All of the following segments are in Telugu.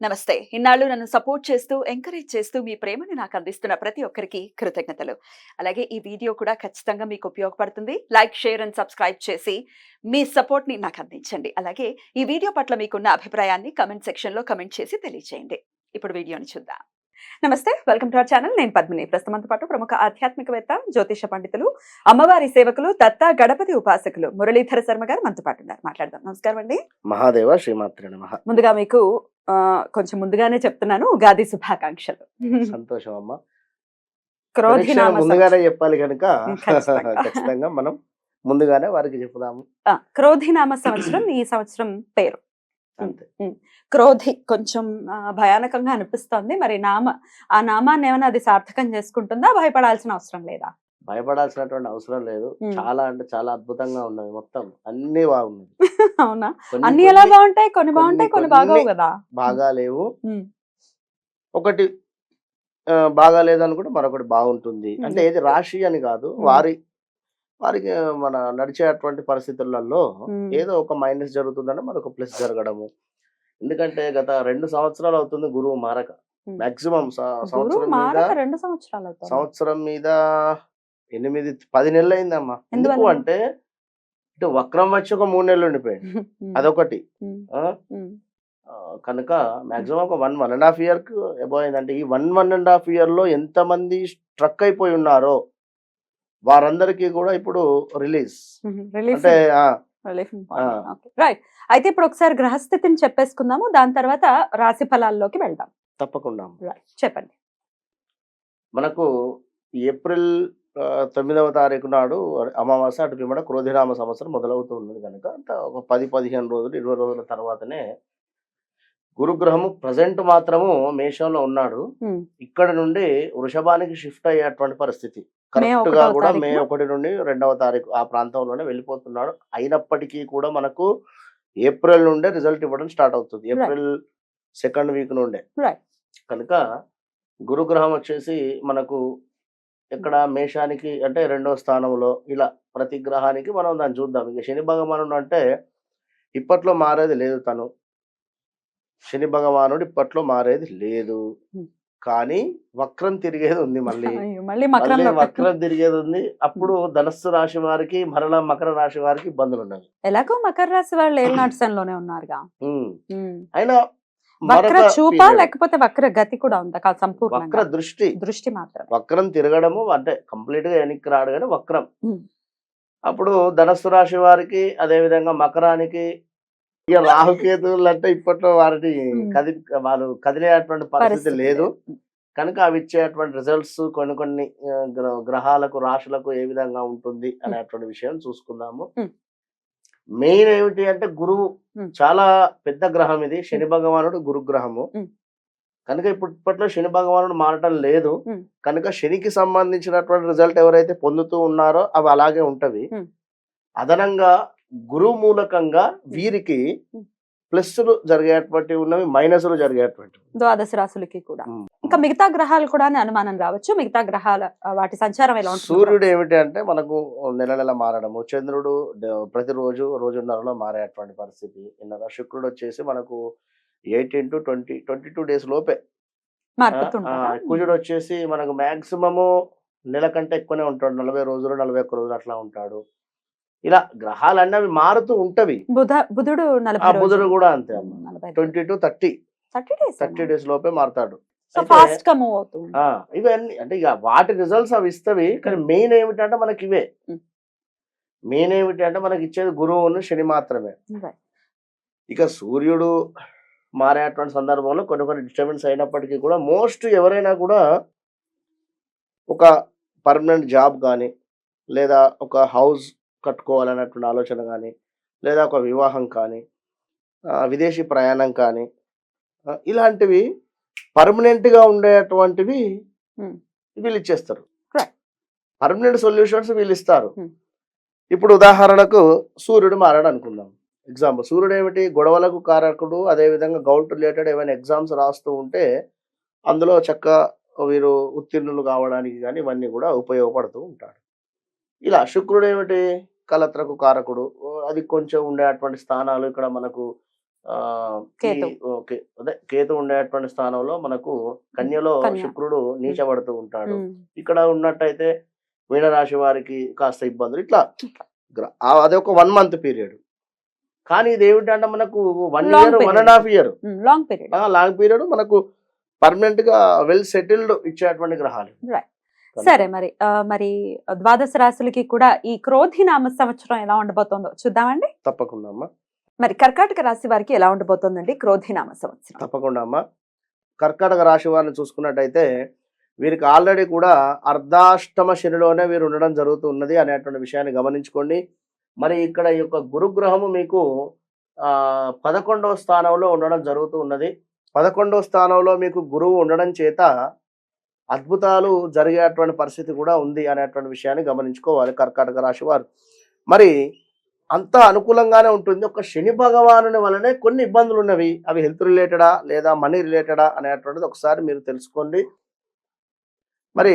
నమస్తే. ఇన్నాళ్ళు నన్ను సపోర్ట్ చేస్తూ, ఎంకరేజ్ చేస్తూ మీ ప్రేమను నాకు అందిస్తున్న ప్రతి ఒక్కరికి కృతజ్ఞతలు. అలాగే ఈ వీడియో కూడా ఖచ్చితంగా మీకు ఉపయోగపడుతుంది. లైక్, షేర్ అండ్ సబ్స్క్రైబ్ చేసి మీ సపోర్ట్‌ని నాకు అందించండి. అలాగే ఈ వీడియో పట్ల మీకున్న అభిప్రాయాన్ని కామెంట్ సెక్షన్‌లో కామెంట్ చేసి తెలియజేయండి. ఇప్పుడు వీడియోని చూద్దాం. నమస్తే. Welcome to our channel. నేను పద్మిని. ప్రస్తుతం మనతో పాటు ప్రముఖ ఆధ్యాత్మికవేత్త, జ్యోతిష పండితులు, అమ్మవారి సేవకులు, దత్త గణపతి ఉపాసకులు మురళీధర శర్మ గారు మనతో పాటు ఉన్నారు. మాట్లాడదాం. నమస్కారం అండి. మహాదేవ శ్రీమాత్రే నమః. ముందుగా మీకు కొంచెం ముందుగానే చెప్తున్నాను, ఉగాది శుభాకాంక్షలు. సంతోషం అమ్మ. క్రోధినామ ముందుగానే చెప్పాలి కనుక ఖచ్చితంగా. ఖచ్చితంగా మనం ముందుగానే వారికి చెప్పుదాము. క్రోధినామ సంవత్సరం ఈ సంవత్సరం పేరు. అంతే. క్రోధి కొంచెం భయానకంగా అనిపిస్తోంది. మరి ఆ నామాన్ని ఏమైనా అది సార్థకం చేసుకుంటుందా? భయపడాల్సిన అవసరం లేదా? భయపడాల్సినటువంటి అవసరం లేదు. చాలా అంటే చాలా అద్భుతంగా ఉన్నది. మొత్తం అన్ని బాగున్నది. అవునా? అన్ని ఎలా బాగుంటాయి? కొన్ని బాగుంటాయి, కొన్ని బాగోవు కదా. బాగా లేవు. ఒకటి బాగా లేదనుకుంటే మరొకటి బాగుంటుంది. అంటే ఏది రాశి అని కాదు, వారికి మన నడిచేటువంటి పరిస్థితులలో ఏదో ఒక మైనస్ జరుగుతుందంటే మరొక ప్లస్ జరగడము. ఎందుకంటే గత 2 సంవత్సరాలు అవుతుంది గురువు మారక. మాక్సిమం సంవత్సరం మీద 8-10 నెలలు అయిందమ్మా. ఎందుకు అంటే ఇటు వక్రం వచ్చి ఒక 3 నెలలు ఉండిపోయింది. అదొకటి. కనుక మాక్సిమం ఒక 1.5 year అబౌవ్ అయిందంటే ఈ 1.5 year లో ఎంతమంది స్ట్రక్ అయిపోయి ఉన్నారో వారందరికీ కూడా ఇప్పుడు రిలీజ్ అంటే రైట్. అయితే ఇప్పుడు ఒకసారి గ్రహస్థితిని చెప్పేసుకుందాము, దాని తర్వాత రాశి ఫలాల్లోకి వెళ్దాం. తప్పకుండా చెప్పండి. మనకు ఏప్రిల్ 9వ తారీఖు నాడు అమావాస్య, అటు పిమ్మట క్రోధినామ సంవత్సరం మొదలవుతూ ఉన్నది కనుక ఒక 10-15 రోజులు 20 రోజుల తర్వాతనే గురుగ్రహము ప్రజెంట్ మాత్రము మేషంలో ఉన్నాడు. ఇక్కడ నుండి వృషభానికి షిఫ్ట్ అయ్యేటువంటి పరిస్థితి. కరెక్ట్ గా కూడా మే 1 నుండి 2వ తారీఖు ఆ ప్రాంతంలోనే వెళ్ళిపోతున్నాడు. అయినప్పటికీ కూడా మనకు ఏప్రిల్ నుండే రిజల్ట్ ఇవ్వడం స్టార్ట్ అవుతుంది. ఏప్రిల్ 2nd వీక్ నుండే. కనుక గురుగ్రహం వచ్చేసి మనకు ఇక్కడ మేషానికి అంటే 2వ స్థానంలో, ఇలా ప్రతి గ్రహానికి మనం దాన్ని చూద్దాం. ఇక శని భగవానుడు అంటే ఇప్పట్లో మారేది లేదు. శని భగవానుడు ఇప్పట్లో మారేది లేదు, కానీ వక్రం తిరిగేది ఉంది. మళ్ళీ వక్రం తిరిగేది ఉంది. అప్పుడు ధనస్సు రాశి వారికి మరలా మకర రాశి వారికి ఇబ్బందులు ఉన్నాయి. ఎలాగో మకర రాశి వాళ్ళు ఏళ్ళనాటిసంలోనే ఉన్నారుగా. అయినా వక్ర చూప లేకపోతే వక్ర గతి కూడా ఉందా? సంపూర్ణ వక్ర దృష్టి మాత్రం. వక్రం తిరగడము అంటే కంప్లీట్ గా వెనక్కి రాడు కానీ వక్రం. అప్పుడు ధనస్సు రాశి వారికి, అదే విధంగా మకరానికి, ఇక రాహుకేతువులు అంటే ఇప్పట్లో వారిని వారు కదిలేటువంటి పరిస్థితి లేదు కనుక అవి ఇచ్చేటువంటి రిజల్ట్స్ కొన్ని గ్రహాలకు, రాశులకు ఏ విధంగా ఉంటుంది అనేటువంటి విషయం చూసుకుందాము. మెయిన్ ఏమిటి అంటే గురువు చాలా పెద్ద గ్రహం ఇది. శని భగవానుడు గురుగ్రహము కనుక ఇప్పట్లో శని భగవానుడు మారటం లేదు కనుక శనికి సంబంధించినటువంటి రిజల్ట్ ఎవరైతే పొందుతూ ఉన్నారో అవి అలాగే ఉంటవి. అదనంగా గురువు మూలకంగా వీరికి ప్లస్లు జరిగేటువంటి ఉన్నవి, మైనస్లు జరిగేటువంటి ద్వాదశ రాశులకి కూడా. ఇంకా మిగతా గ్రహాలు కూడా అనుమానం రావచ్చు. మిగతా గ్రహాల వాటి సంచారం ఎలా ఉంటుంది? సూర్యుడు ఏమిటి అంటే మనకు నెల మారడము, చంద్రుడు ప్రతిరోజు రోజున్నరలో మారేటువంటి పరిస్థితి. శుక్రుడు వచ్చేసి మనకు 18 to 22 days లోపే. కుజుడు వచ్చేసి మనకు మాక్సిమము నెల కంటే ఎక్కువనే ఉంటాడు. 40 రోజులు 41 రోజులు అట్లా ఉంటాడు. ఇలా గ్రహాలన్నీ అవి మారుతూ ఉంటవి. బుధుడు కూడా అంతే. 20 to 30 days లోపే మారుతాడు. ఇవన్నీ అంటే ఇక వాటి రిజల్ట్స్ అవి ఇస్తవి. కానీ మెయిన్ ఏమిటంటే మనకి ఇవే. మెయిన్ ఏమిటి అంటే మనకి ఇచ్చేది గురువును శని మాత్రమే. ఇక సూర్యుడు మారేటువంటి సందర్భంలో కొన్ని డిస్టర్బెన్స్ అయినప్పటికీ కూడా మోస్ట్ ఎవరైనా కూడా ఒక పర్మనెంట్ జాబ్ కానీ, లేదా ఒక హౌస్ కట్టుకోవాలన్నటువంటి ఆలోచన కానీ, లేదా ఒక వివాహం కానీ, విదేశీ ప్రయాణం కానీ, ఇలాంటివి పర్మనెంట్గా ఉండేటువంటివి వీళ్ళు ఇచ్చేస్తారు. పర్మనెంట్ సొల్యూషన్స్ వీళ్ళు ఇస్తారు. ఇప్పుడు ఉదాహరణకు సూర్యుడు మారాడు అనుకుందాం. ఎగ్జాంపుల్, సూర్యుడు ఏమిటి? గొడవలకు కారకుడు. అదేవిధంగా గౌట్ రిలేటెడ్ ఏమైనా ఎగ్జామ్స్ రాస్తూ ఉంటే అందులో చక్కగా వీరు ఉత్తీర్ణులు కావడానికి కానీ ఇవన్నీ కూడా ఉపయోగపడుతూ ఉంటాడు. ఇలా శుక్రుడు ఏమిటి? కలత్రకు కారకుడు. అది కొంచెం ఉండేటువంటి స్థానాలు ఇక్కడ మనకు ఆ, ఈ కేతు. ఓకే అదే కేతు ఉండేటువంటి స్థానంలో మనకు కన్యలో కన్య. శుక్రుడు నీచబడుతూ ఉంటాడు. ఉమ్. ఇక్కడ ఉన్నట్టయితే మీనరాశి వారికి కాస్త ఇబ్బందులు ఇట్లా అదొక 1 మంత్ పీరియడ్. కానీ ఇది ఏమిటంటే మనకు 1 long year, period. 1.5 year long period. Long period మనకు పర్మనెంట్ గా వెల్ సెటిల్డ్ ఇచ్చేటువంటి గ్రహాలు రైట్. కనుక సరే మరి ద్వాదశ రాశులకి కూడా ఈ క్రోధి నామ సంవత్సరం ఎలా ఉండబోతుందో చూద్దామండి. తప్పకుండా అమ్మా, మరి కర్కాటక రాశి వారికి ఎలా ఉండబోతోందండి క్రోధి నామ సంవత్సరం? తప్పకుండా అమ్మా. కర్కాటక రాశి వారిని చూసుకున్నట్టయితే వీరికి ఆల్రెడీ కూడా అర్ధాష్టమ శనిలోనే వీరు ఉండడం జరుగుతున్నది అనేటువంటి విషయాన్ని గమనించుకోండి. మరి ఇక్కడ ఈ యొక్క గురుగ్రహము మీకు 11వ స్థానంలో ఉండడం జరుగుతూ ఉన్నది. 11వ స్థానంలో మీకు గురువు ఉండడం చేత అద్భుతాలు జరిగేటువంటి పరిస్థితి కూడా ఉంది అనేటువంటి విషయాన్ని గమనించుకోవాలి కర్కాటక రాశి వారు. మరి అంతా అనుకూలంగానే ఉంటుంది. ఒక శని భగవానుని వలనే కొన్ని ఇబ్బందులు ఉన్నవి. అవి హెల్త్ రిలేటెడా లేదా మనీ రిలేటెడా అనేటువంటిది ఒకసారి మీరు తెలుసుకోండి. మరి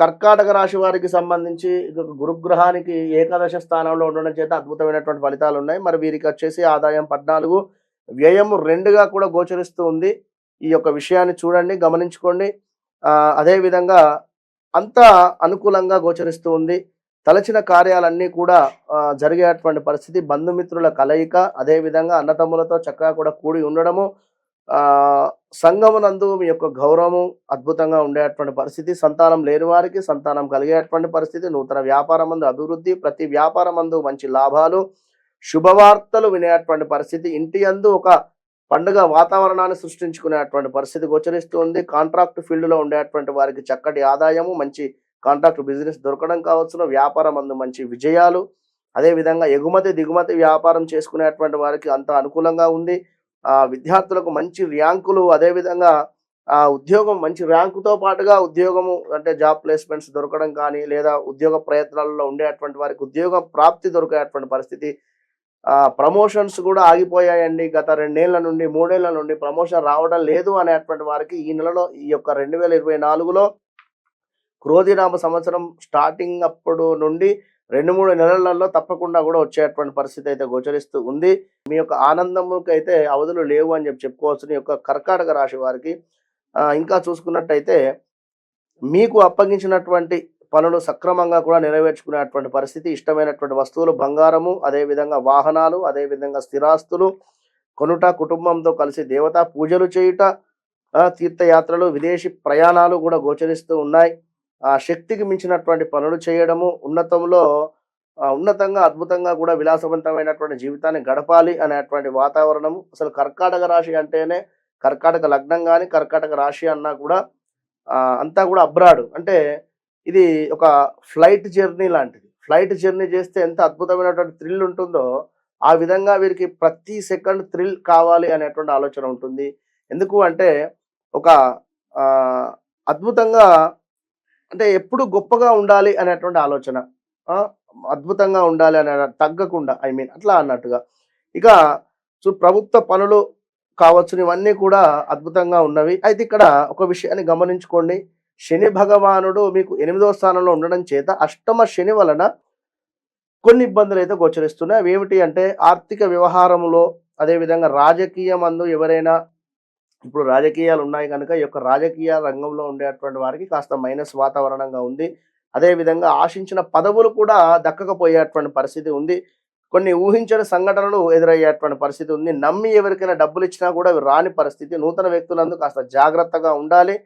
కర్కాటక రాశి వారికి సంబంధించి గురుగ్రహానికి ఏకాదశ స్థానంలో ఉండడం చేత అద్భుతమైనటువంటి ఫలితాలు ఉన్నాయి. మరి వీరికి వచ్చేసి ఆదాయం 14, వ్యయము 2గా కూడా గోచరిస్తూ ఉంది. ఈ యొక్క విషయాన్ని చూడండి, గమనించుకోండి. అదేవిధంగా అంతా అనుకూలంగా గోచరిస్తూ ఉంది. తలచిన కార్యాలన్నీ కూడా జరిగేటువంటి పరిస్థితి, బంధుమిత్రుల కలయిక, అదేవిధంగా అన్నతమ్ములతో చక్కగా కూడా కూడి ఉండడము, సంఘమునందు మీ యొక్క గౌరవము అద్భుతంగా ఉండేటువంటి పరిస్థితి, సంతానం లేని వారికి సంతానం కలిగేటువంటి పరిస్థితి, నూతన వ్యాపారం మందు అభివృద్ధి, ప్రతి వ్యాపారం మందు మంచి లాభాలు, శుభవార్తలు వినేటువంటి పరిస్థితి, ఇంటి యందు ఒక పండుగ వాతావరణాన్ని సృష్టించుకునేటువంటి పరిస్థితి గోచరిస్తుంది. కాంట్రాక్ట్ ఫీల్డ్లో ఉండేటువంటి వారికి చక్కటి ఆదాయము, మంచి కాంట్రాక్ట్ బిజినెస్ దొరకడం కావచ్చును, వ్యాపారం అందు మంచి విజయాలు, అదేవిధంగా ఎగుమతి దిగుమతి వ్యాపారం చేసుకునేటువంటి వారికి అంత అనుకూలంగా ఉంది. విద్యార్థులకు మంచి ర్యాంకులు, అదేవిధంగా ఉద్యోగం మంచి ర్యాంకుతో పాటుగా ఉద్యోగము అంటే జాబ్ ప్లేస్మెంట్స్ దొరకడం కానీ, లేదా ఉద్యోగ ప్రయత్నాలలో ఉండేటువంటి వారికి ఉద్యోగ ప్రాప్తి దొరికేటువంటి పరిస్థితి. ప్రమోషన్స్ కూడా ఆగిపోయాయండి. గత 2 ఏళ్ల నుండి 3 ఏళ్ల నుండి ప్రమోషన్ రావడం లేదు అనేటువంటి వారికి ఈ నెలలో, ఈ యొక్క 2024లో క్రోధినామ సంవత్సరం స్టార్టింగ్ అప్పుడు నుండి 2-3 నెలలలో తప్పకుండా కూడా వచ్చేటువంటి పరిస్థితి అయితే గోచరిస్తూ ఉంది. మీ యొక్క ఆనందముకి అయితే అవధులు లేవు అని చెప్పుకోవచ్చు ఈ యొక్క కర్కాటక రాశి వారికి. ఇంకా చూసుకున్నట్టయితే మీకు అప్పగించినటువంటి పనులు సక్రమంగా కూడా నెరవేర్చుకునేటువంటి పరిస్థితి, ఇష్టమైనటువంటి వస్తువులు, బంగారము, అదేవిధంగా వాహనాలు, అదేవిధంగా స్థిరాస్తులు కొనుట, కుటుంబంతో కలిసి దేవతా పూజలు చేయుట, తీర్థయాత్రలు, విదేశీ ప్రయాణాలు కూడా గోచరిస్తూ ఉన్నాయి. శక్తికి మించినటువంటి పనులు చేయడము, ఉన్నతంగా అద్భుతంగా కూడా విలాసవంతమైనటువంటి జీవితాన్ని గడపాలి అనేటువంటి వాతావరణము. అసలు కర్కాటక రాశి అంటేనే, కర్కాటక లగ్నం కానీ కర్కాటక రాశి అన్నా కూడా అంతా కూడా అబ్రాడ్ అంటే ఇది ఒక ఫ్లైట్ జర్నీ లాంటిది. ఫ్లైట్ జర్నీ చేస్తే ఎంత అద్భుతమైనటువంటి థ్రిల్ ఉంటుందో ఆ విధంగా వీరికి ప్రతి సెకండ్ థ్రిల్ కావాలి అనేటువంటి ఆలోచన ఉంటుంది. ఎందుకు అంటే ఒక అద్భుతంగా అంటే ఎప్పుడు గొప్పగా ఉండాలి అనేటువంటి ఆలోచన, అద్భుతంగా ఉండాలి అనే తగ్గకుండా అట్లా అన్నట్టుగా. ఇక ప్రభుత్వ పనులు కావచ్చు, ఇవన్నీ కూడా అద్భుతంగా ఉన్నవి. అయితే ఇక్కడ ఒక విషయాన్ని గమనించుకోండి. శని భగవానుడు మీకు 8వ స్థానంలో ఉండడం చేత అష్టమ శని వలన కొన్ని ఇబ్బందులు అయితే గోచరిస్తున్నాయి. అవి ఏమిటి అంటే ఆర్థిక వ్యవహారంలో, అదేవిధంగా రాజకీయం అందు ఎవరైనా, ఇప్పుడు రాజకీయాలు ఉన్నాయి కనుక ఈ యొక్క రాజకీయ రంగంలో ఉండేటువంటి వారికి కాస్త మైనస్ వాతావరణంగా ఉంది. అదేవిధంగా ఆశించిన పదవులు కూడా దక్కకపోయేటువంటి పరిస్థితి ఉంది. కొన్ని ఊహించని సంఘటనలు ఎదురయ్యేటువంటి పరిస్థితి ఉంది. నమ్మి ఎవరికైనా డబ్బులు ఇచ్చినా కూడా అవి రాని పరిస్థితి. నూతన వ్యక్తులందు కాస్త జాగ్రత్తగా ఉండాలి.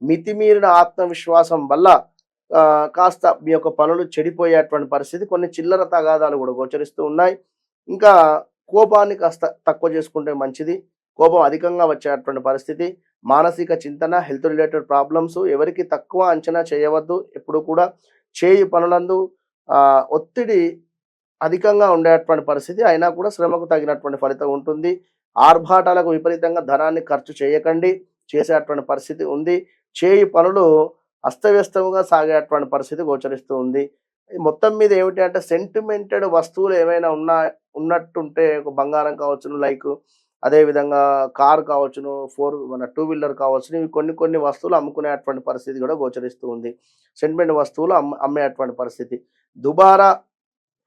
మితిమీరిన ఆత్మవిశ్వాసం వల్ల కాస్త మీ యొక్క పనులు చెడిపోయేటువంటి పరిస్థితి. కొన్ని చిల్లర తగాదాలు కూడా గోచరిస్తూ ఉన్నాయి. ఇంకా కోపాన్ని కాస్త తక్కువ చేసుకుంటే మంచిది. కోపం అధికంగా వచ్చేటువంటి పరిస్థితి, మానసిక చింతన, హెల్త్ రిలేటెడ్ ప్రాబ్లమ్స్, ఎవరికి తక్కువ అంచనా చేయవద్దు. ఎప్పుడు కూడా చేయి పనులందు ఒత్తిడి అధికంగా ఉండేటువంటి పరిస్థితి. అయినా కూడా శ్రమకు తగినటువంటి ఫలితం ఉంటుంది. ఆర్భాటాలకు విపరీతంగా ధనాన్ని ఖర్చు చేయకండి, చేసేటువంటి పరిస్థితి ఉంది. చేయి పనులు అస్తవ్యస్తముగా సాగేటువంటి పరిస్థితి గోచరిస్తూ ఉంది. మొత్తం మీద ఏమిటి అంటే సెంటిమెంటెడ్ వస్తువులు ఏమైనా ఉన్నట్టుంటే, ఒక బంగారం కావచ్చును, లైక్ అదేవిధంగా కారు కావచ్చును, 2 వీలర్ కావచ్చును, ఇవి కొన్ని వస్తువులు అమ్ముకునేటువంటి పరిస్థితి కూడా గోచరిస్తూ ఉంది. సెంటిమెంట్ వస్తువులు అమ్మేటువంటి పరిస్థితి. దుబారా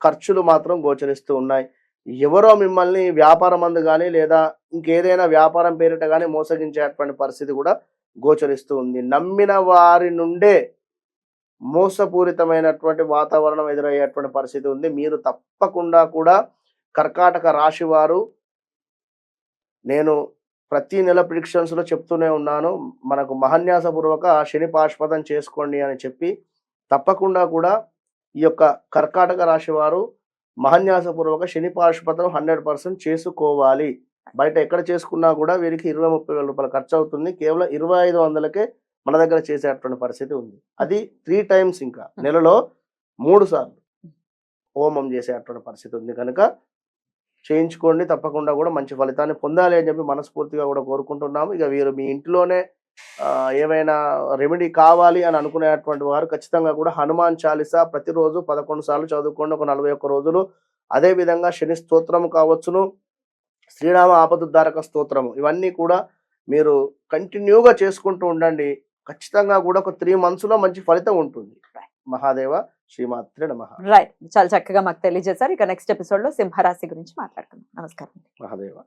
ఖర్చులు మాత్రం గోచరిస్తూ ఉన్నాయి. ఎవరో మిమ్మల్ని వ్యాపారం అందు కానీ లేదా ఇంకేదైనా వ్యాపారం పేరిట కానీ మోసగించేటువంటి పరిస్థితి కూడా గోచరిస్తూ ఉంది. నమ్మిన వారి నుండే మోసపూరితమైనటువంటి వాతావరణం ఎదురయ్యేటువంటి పరిస్థితి ఉంది. మీరు తప్పకుండా కూడా కర్కాటక రాశి వారు, నేను ప్రతి నెల ప్రిడిక్షన్స్లో చెప్తూనే ఉన్నాను, మనకు మహాన్యాసపూర్వక శని పాశుపతం చేసుకోండి అని చెప్పి, తప్పకుండా కూడా ఈ యొక్క కర్కాటక రాశి వారు మహాన్యాసపూర్వక శని పాశుపతం 100% చేసుకోవాలి. బయట ఎక్కడ చేసుకున్నా కూడా వీరికి 20-30 వేల రూపాయలు ఖర్చు అవుతుంది. కేవలం 2500కే మన దగ్గర చేసేటువంటి పరిస్థితి ఉంది. అది 3 టైమ్స్, ఇంకా నెలలో 3 సార్లు హోమం చేసేటువంటి పరిస్థితి ఉంది. కనుక చేయించుకోండి, తప్పకుండా కూడా మంచి ఫలితాన్ని పొందాలి అని చెప్పి మనస్ఫూర్తిగా కూడా కోరుకుంటున్నాము. ఇక వీరు మీ ఇంట్లోనే ఏవైనా రెమెడీ కావాలి అని అనుకునేటువంటి వారు ఖచ్చితంగా కూడా హనుమాన్ చాలీసా ప్రతిరోజు 11 సార్లు చదువుకోండి, ఒక 41 రోజులు. అదేవిధంగా శని స్తోత్రం కావచ్చును, శ్రీరామ ఆపదుద్ధారక స్తోత్రము, ఇవన్నీ కూడా మీరు కంటిన్యూగా చేసుకుంటూ ఉండండి. ఖచ్చితంగా కూడా ఒక 3 మంత్స్లో మంచి ఫలితం ఉంటుంది. మహాదేవ శ్రీమాత్రే నమః. రైట్, చాలా చక్కగా మాకు తెలియజేశారు. ఇక నెక్స్ట్ ఎపిసోడ్ లో సింహరాశి గురించి మాట్లాడుకుందాం. నమస్కారం. మహాదేవ.